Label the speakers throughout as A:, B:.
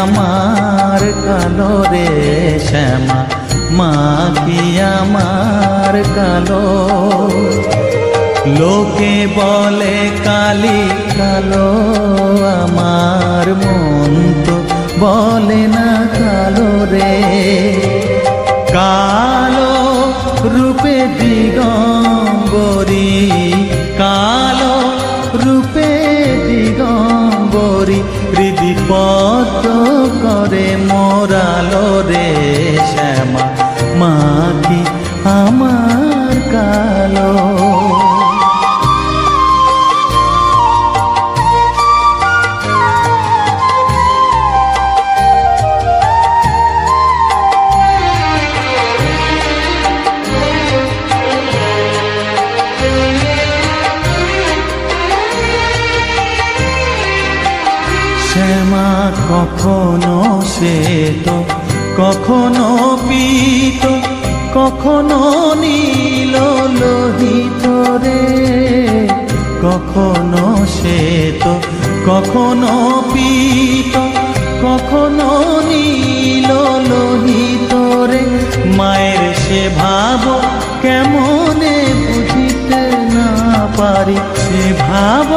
A: আমার কালো রে শ্যামা, মা কি আমার কালো। লোকে বলে কালি কালো, আমার মন তো বলে না কালো রে। কালো রূপে দিগম্বরী, কালো রূপে দিগম্বরী, হৃদিপদ্ম করে মোরালো রে শ্যামা, মা কি আমার কালো। শ্যামা কখনো শ্বেত, কখনো পীত, কখনো নীল লোহিত রে। কখনো শ্বেত, কখনো পীত, কখনো নীল লোহিত রে। মায়ের সে ভাব কেমনে বুঝিতে না পারি, সে ভাব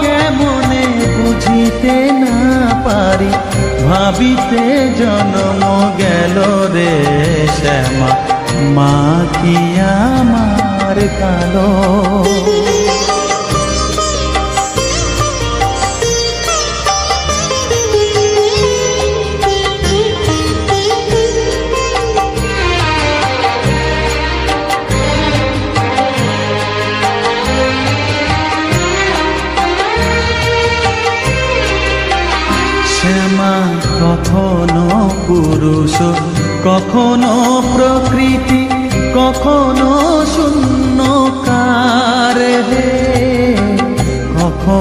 A: কেমনে বুঝিতে না পারি, ভাবিতে জন্ম গেল রে শ্যামা, মা কি আমার কালো। শ্যামা কখনো পুরুষ, কখনো প্রকৃতি, কখনো শূন্যকার হে। কখনো